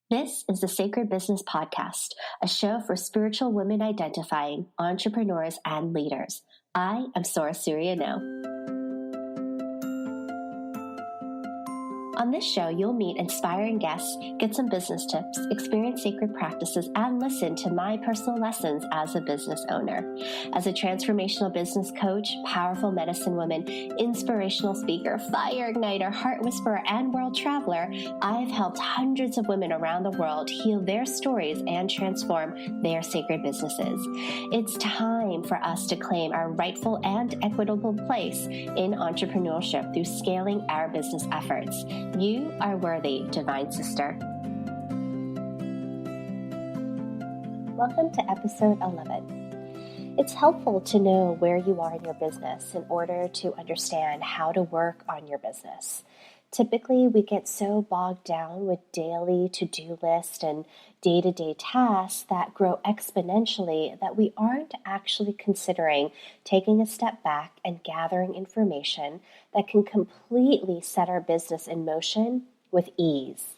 This is the Sacred Business Podcast, a show for spiritual women identifying entrepreneurs and leaders. I am Sora Suriano. On this show, you'll meet inspiring guests, get some business tips, experience sacred practices, and listen to my personal lessons as a business owner. As a transformational business coach, powerful medicine woman, inspirational speaker, fire igniter, heart whisperer, and world traveler, I've helped hundreds of women around the world heal their stories and transform their sacred businesses. It's time for us to claim our rightful and equitable place in entrepreneurship through scaling our business efforts. You are worthy, divine sister. Welcome to episode 11. It's helpful to know where you are in your business in order to understand how to work on your business. Typically, we get so bogged down with daily to-do lists and day-to-day tasks that grow exponentially that we aren't actually considering taking a step back and gathering information that can completely set our business in motion with ease.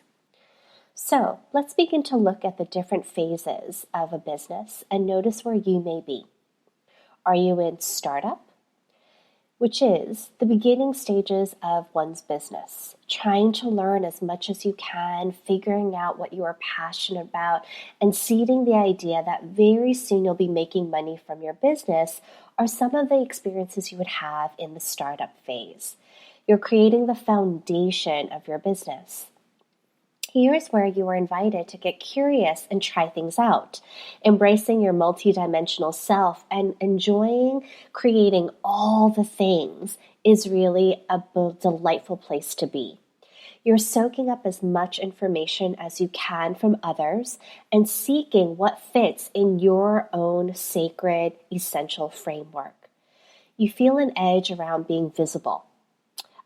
So, let's begin to look at the different phases of a business and notice where you may be. Are you in startup? Which is the beginning stages of one's business, trying to learn as much as you can, figuring out what you are passionate about, and seeding the idea that very soon you'll be making money from your business are some of the experiences you would have in the startup phase. You're creating the foundation of your business. Here's where you are invited to get curious and try things out, embracing your multidimensional self and enjoying creating all the things is really a delightful place to be. You're soaking up as much information as you can from others and seeking what fits in your own sacred, essential framework. You feel an edge around being visible,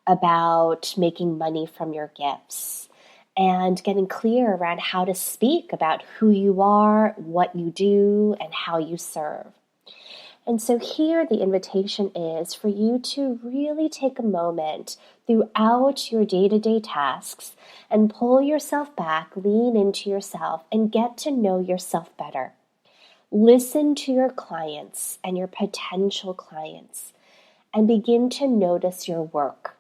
about making money from your gifts, and getting clear around how to speak about who you are, what you do, and how you serve. And so here the invitation is for you to really take a moment throughout your day-to-day tasks and pull yourself back, lean into yourself, and get to know yourself better. Listen to your clients and your potential clients and begin to notice your work.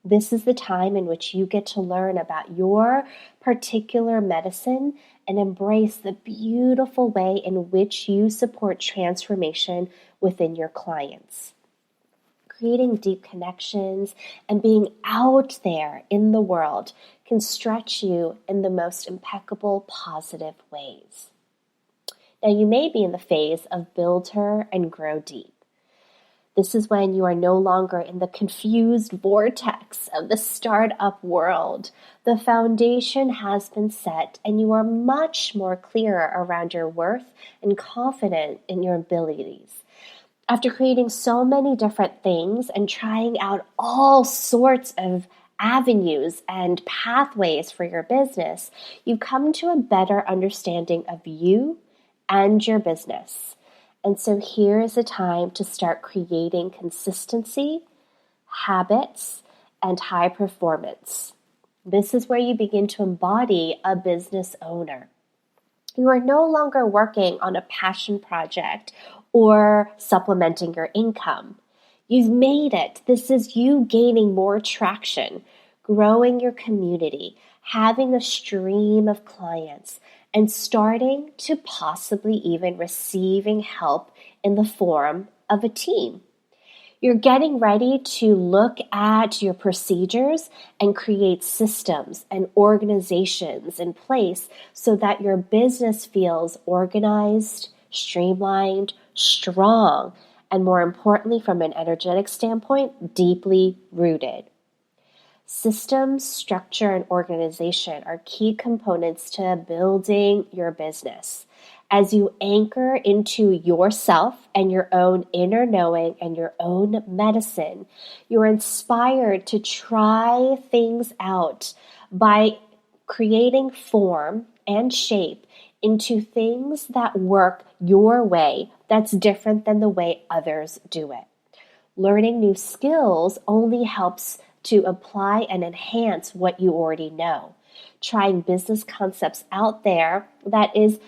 This is the time in which you get to learn about your particular medicine and embrace the beautiful way in which you support transformation within your clients. Creating deep connections and being out there in the world can stretch you in the most impeccable, positive ways. Now, you may be in the phase of build her and grow deep. This is when you are no longer in the confused vortex of the startup world. The foundation has been set and you are much more clearer around your worth and confident in your abilities. After creating so many different things and trying out all sorts of avenues and pathways for your business, you've come to a better understanding of you and your business. And so here is a time to start creating consistency, habits, and high performance. This is where you begin to embody a business owner. You are no longer working on a passion project or supplementing your income. You've made it. This is you gaining more traction, growing your community, having a stream of clients, and starting to possibly even receiving help in the form of a team. You're getting ready to look at your procedures and create systems and organizations in place so that your business feels organized, streamlined, strong, and more importantly, from an energetic standpoint, deeply rooted. Systems, structure, and organization are key components to building your business. As you anchor into yourself and your own inner knowing and your own medicine, you're inspired to try things out by creating form and shape into things that work your way that's different than the way others do it. Learning new skills only helps to apply and enhance what you already know. trying business concepts out there that is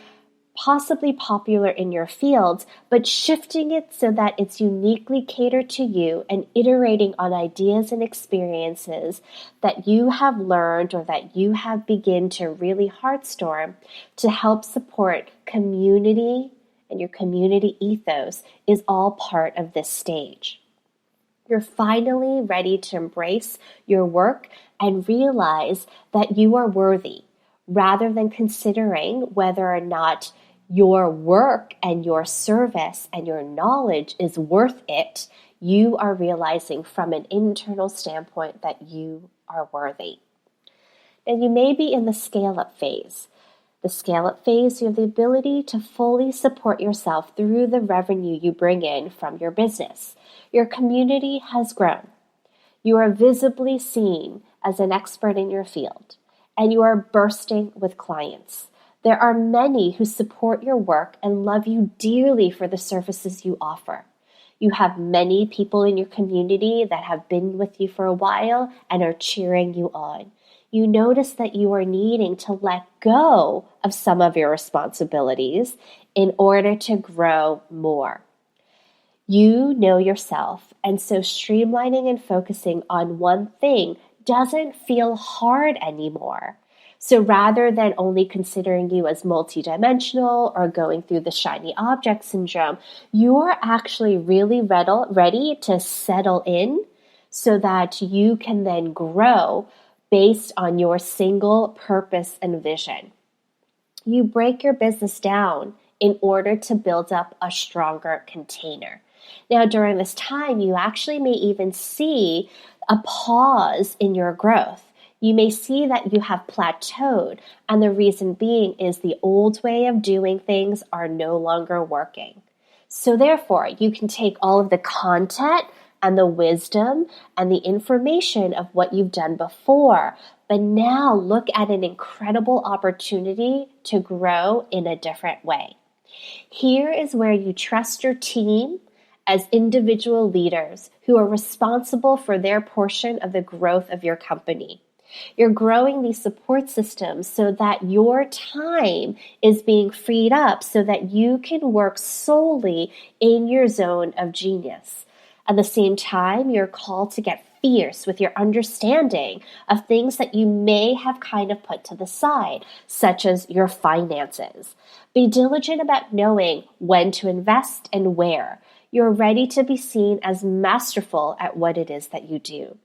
possibly popular in your field, but shifting it so that it's uniquely catered to you and iterating on ideas and experiences that you have learned or that you have begun to really heartstorm to help support community and your community ethos is all part of this stage. You're finally ready to embrace your work and realize that you are worthy, rather than considering whether or not your work and your service and your knowledge is worth it. You are realizing from an internal standpoint that you are worthy. And you may be in the scale-up phase. The scale-up phase, you have the ability to fully support yourself through the revenue you bring in from your business. Your community has grown. You are visibly seen as an expert in your field, and you are bursting with clients. There are many who support your work and love you dearly for the services you offer. You have many people in your community that have been with you for a while and are cheering you on. You notice that you are needing to let go of some of your responsibilities in order to grow more. You know yourself, and so streamlining and focusing on one thing doesn't feel hard anymore. So rather than only considering you as multidimensional or going through the shiny object syndrome, you're actually really ready to settle in so that you can then grow based on your single purpose and vision. You break your business down in order to build up a stronger container. Now, during this time, you actually may even see a pause in your growth. You may see that you have plateaued, and the reason being is the old way of doing things are no longer working. So therefore, you can take all of the content and the wisdom and the information of what you've done before, but now look at an incredible opportunity to grow in a different way. Here is where you trust your team as individual leaders who are responsible for their portion of the growth of your company. You're growing these support systems so that your time is being freed up so that you can work solely in your zone of genius. At the same time, you're called to get fierce with your understanding of things that you may have kind of put to the side, such as your finances. Be diligent about knowing when to invest and where. You're ready to be seen as masterful at what it is that you do.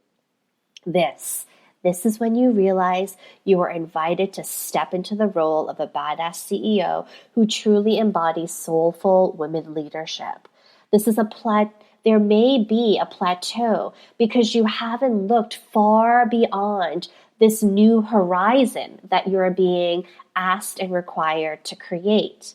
This is when you realize you are invited to step into the role of a badass CEO who truly embodies soulful women leadership. There may be a plateau because you haven't looked far beyond this new horizon that you're being asked and required to create.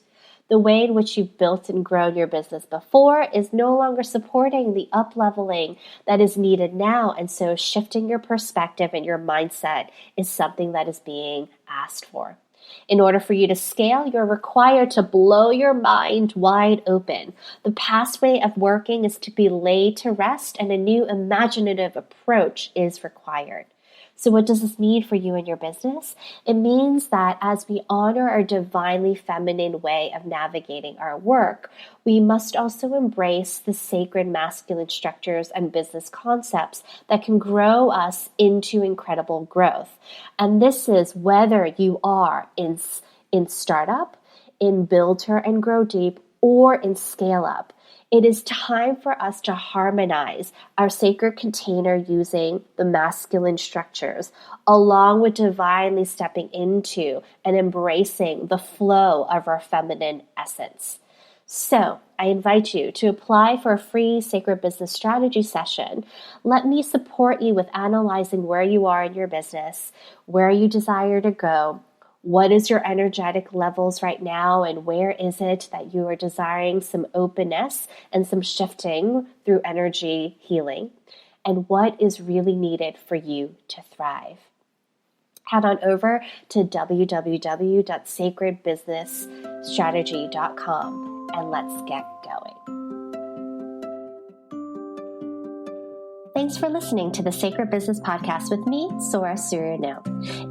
The way in which you've built and grown your business before is no longer supporting the up-leveling that is needed now, and so shifting your perspective and your mindset is something that is being asked for. In order for you to scale, you're required to blow your mind wide open. The past way of working is to be laid to rest, and a new imaginative approach is required. So what does this mean for you and your business? It means that as we honor our divinely feminine way of navigating our work, we must also embrace the sacred masculine structures and business concepts that can grow us into incredible growth. And this is whether you are in startup, in build her and grow deep, or in scale up. It is time for us to harmonize our sacred container using the masculine structures, along with divinely stepping into and embracing the flow of our feminine essence. So I invite you to apply for a free Sacred Business Strategy session. Let me support you with analyzing where you are in your business, where you desire to go. What is your energetic levels right now, and where is it that you are desiring some openness and some shifting through energy healing? And what is really needed for you to thrive? Head on over to www.sacredbusinessstrategy.com and let's get going. Thanks Thanks for listening to the Sacred Business Podcast with me, Sora Suryano.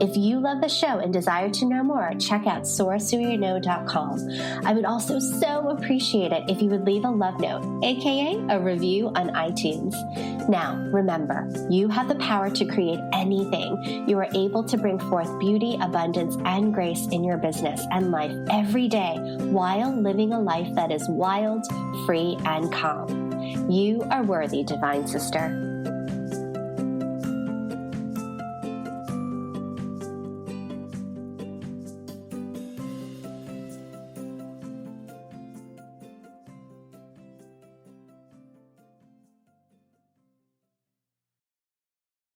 If you love the show and desire to know more, check out sorasuryano.com. I would also so appreciate it if you would leave a love note, aka a review on iTunes. Now, remember, you have the power to create anything. You are able to bring forth beauty, abundance, and grace in your business and life every day while living a life that is wild, free, and calm. You are worthy, divine sister.